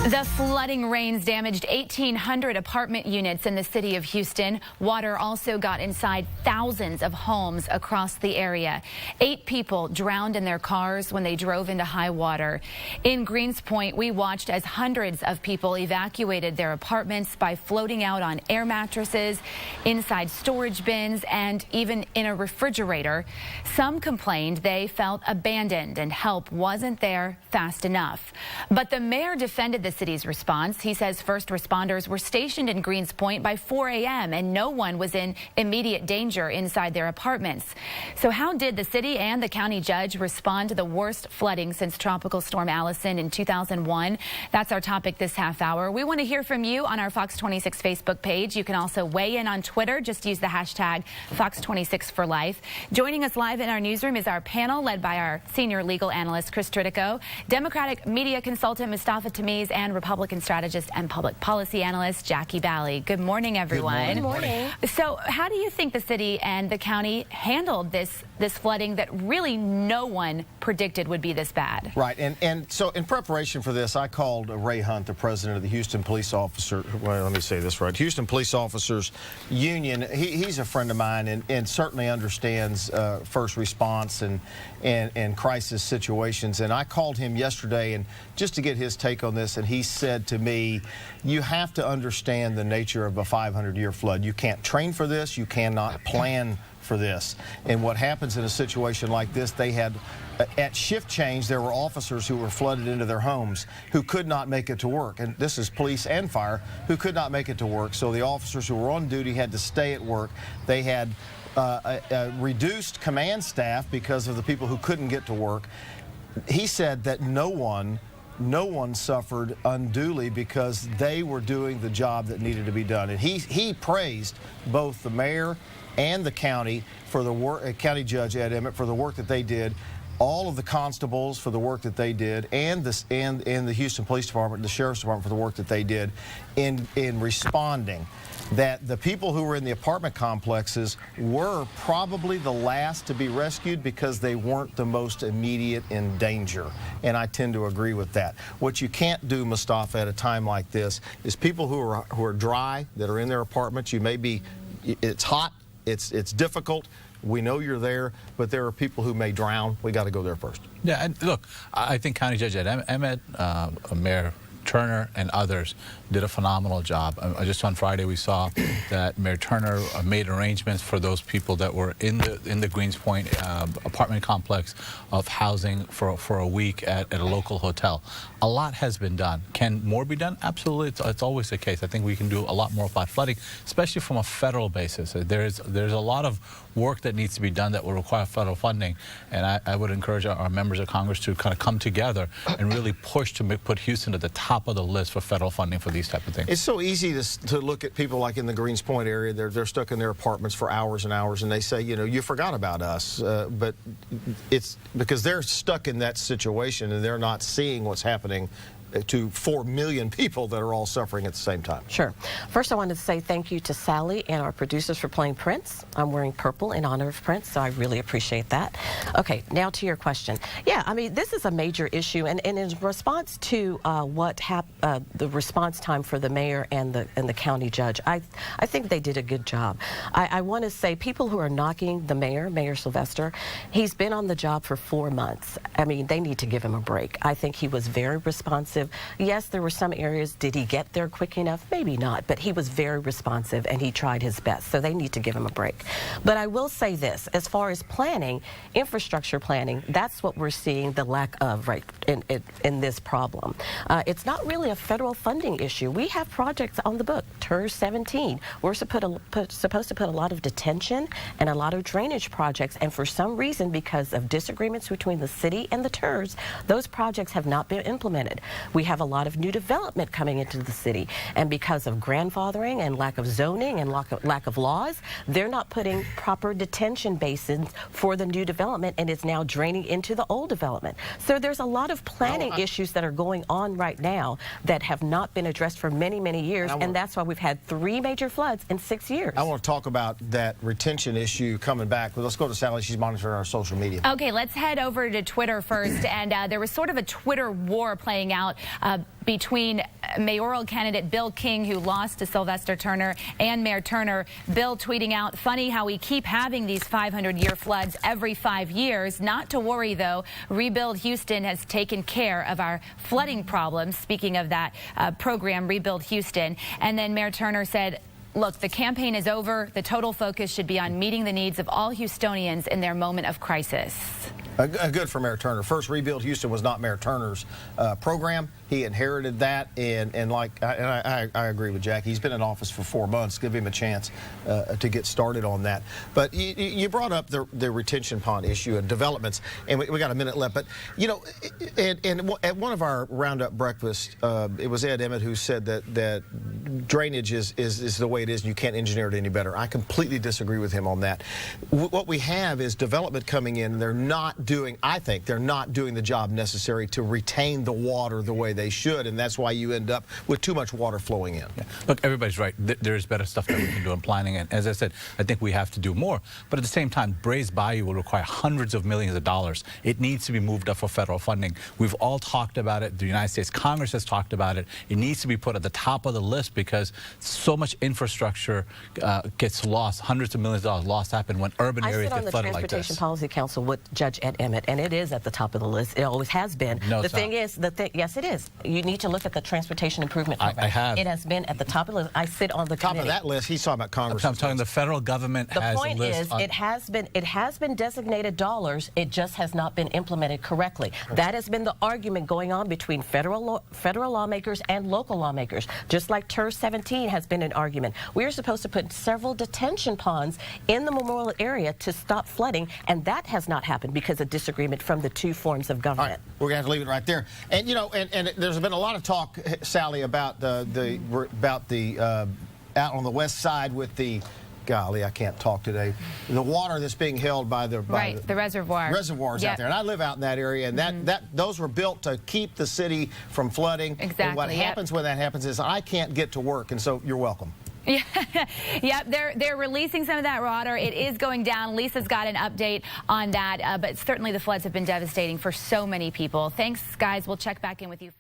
The flooding rains damaged 1,800 apartment units in the city of Houston. Water also got inside thousands of homes across the area. 8 people drowned in their cars when they drove into high water. In Greens Point, we watched as hundreds of people evacuated their apartments by floating out on air mattresses, inside storage bins, and even in a refrigerator. Some complained they felt abandoned and help wasn't there fast enough. But the mayor defended the city's response. He says first responders were stationed in Greens Point by 4 a.m. and no one was in immediate danger inside their apartments. So how did the city and the county judge respond to the worst flooding since Tropical Storm Allison in 2001? That's our topic this half hour. We want to hear from you on our Fox 26 Facebook page. You can also weigh in on Twitter. Just use the hashtag Fox26forlife. Joining us live in our newsroom is our panel led by our senior legal analyst, Chris Tritico, Democratic media consultant Mustafa Tamiz, and Republican strategist and public policy analyst Jackie Bally. Good morning, everyone. Good morning. So how do you think the city and the county handled this flooding that really no one predicted would be this bad? Right, and so in preparation for this, I called Ray Hunt, the president of the Houston Police Officers, well, let me say this right, Houston Police Officers Union. He's a friend of mine and certainly understands first response and crisis situations. And I called him yesterday and just to get his take on this, and he said to me, you have to understand the nature of a 500-year flood. You can't train for this, you cannot plan for this. And what happens in a situation like this, they had, at shift change, there were officers who were flooded into their homes who could not make it to work. And this is police and fire who could not make it to work. So the officers who were on duty had to stay at work. They had a reduced command staff because of the people who couldn't get to work. He said that no one suffered unduly because they were doing the job that needed to be done. And he praised both the mayor and the county for the work, County Judge Ed Emmett, for the work that they did, all of the constables for the work that they did, and the Houston Police Department, the Sheriff's Department for the work that they did in responding. That the people who were in the apartment complexes were probably the last to be rescued because they weren't the most immediate in danger. And I tend to agree with that. What you can't do, Mustafa, at a time like this is people who are dry, that are in their apartments, you may be, it's hot, it's difficult. We know you're there, but there are people who may drown. We got to go there first. Yeah, and look, I think County Judge Ed Emmett, Mayor Turner, and others did a phenomenal job. Just on Friday, we saw that Mayor Turner made arrangements for those people that were in the Greens Point apartment complex of housing for a week at a local hotel. A lot has been done. Can more be done? Absolutely. It's always the case. I think we can do a lot more by flooding, especially from a federal basis. There's a lot of work that needs to be done that will require federal funding, and I would encourage our members of Congress to kind of come together and really push to put Houston at the top of the list for federal funding for these type of things. It's so easy to look at people like in the Greens Point area. They're stuck in their apartments for hours and hours, and they say, you know, you forgot about us. But it's because they're stuck in that situation and they're not seeing what's happening to 4 million people that are all suffering at the same time. Sure. First, I wanted to say thank you to Sally and our producers for playing Prince. I'm wearing purple in honor of Prince, so I really appreciate that. Okay, now to your question. Yeah, I mean, this is a major issue, and in response to the response time for the mayor and the county judge, I think they did a good job. I want to say people who are knocking the mayor, Mayor Sylvester, he's been on the job for 4 months. I mean, they need to give him a break. I think he was very responsive. Yes, there were some areas. Did he get there quick enough? Maybe not, but he was very responsive and he tried his best, so they need to give him a break. But I will say this, as far as planning, infrastructure planning, that's what we're seeing the lack of right in this problem. It's not really a federal funding issue. We have projects on the book, TERS 17. We're supposed to put a lot of detention and a lot of drainage projects, and for some reason, because of disagreements between the city and the TERS, those projects have not been implemented. We have a lot of new development coming into the city, and because of grandfathering and lack of zoning and lack of laws, they're not putting proper detention basins for the new development, and it's now draining into the old development. So there's a lot of planning issues that are going on right now that have not been addressed for many, many years, and that's why we've had 3 major floods in 6 years. I want to talk about that retention issue coming back, but let's go to Sally. She's monitoring our social media. Okay, let's head over to Twitter first, and there was sort of a Twitter war playing out out between mayoral candidate Bill King, who lost to Sylvester Turner, and Mayor Turner. Bill tweeting out, funny how we keep having these 500-year floods every 5 years. Not to worry, though. Rebuild Houston has taken care of our flooding problems. Speaking of that program, Rebuild Houston. And then Mayor Turner said, look, the campaign is over. The total focus should be on meeting the needs of all Houstonians in their moment of crisis. Good for Mayor Turner. First, Rebuild Houston was not Mayor Turner's program. He inherited that, and I agree with Jack. He's been in office for 4 months. Give him a chance to get started on that. But you brought up the retention pond issue and developments, and we got a minute left. But you know, and at one of our roundup breakfasts, it was Ed Emmett who said that drainage is the way it is, and you can't engineer it any better. I completely disagree with him on that. What we have is development coming in, and I think they're not doing the job necessary to retain the water the way they should, and that's why you end up with too much water flowing in. Yeah. Look, everybody's right. There's better stuff that we can do in planning, and as I said, I think we have to do more. But at the same time, Brays Bayou will require hundreds of millions of dollars. It needs to be moved up for federal funding. We've all talked about it. The United States Congress has talked about it. It needs to be put at the top of the list because so much infrastructure gets lost. Hundreds of millions of dollars lost happen when urban areas get flooded like this. I sit on the Transportation Policy Council with Judge Ed Emmett, and it is at the top of the list. It always has been. No, the thing is, yes, it is. You need to look at the Transportation Improvement Program. I have. It has been at the top of the list. I sit on the Top committee. of that list, he's talking about Congress. I'm talking the federal government The has point a list is, on, it has been designated dollars. It just has not been implemented correctly. That has been the argument going on between federal lawmakers and local lawmakers. Just like TER 17 has been an argument. We are supposed to put several detention ponds in the Memorial area to stop flooding, and that has not happened because of disagreement from the two forms of government. All right, we're gonna have to leave it right there. And you know, and there's been a lot of talk, Sally, about the out on the west side with the. Golly, I can't talk today. The water that's being held by the reservoirs out there, and I live out in that area, and those were built to keep the city from flooding. Exactly. And what happens when that happens is I can't get to work, and so you're welcome. Yeah, yeah, they're releasing some of that water. It is going down. Lisa's got an update on that, but certainly the floods have been devastating for so many people. Thanks, guys. We'll check back in with you.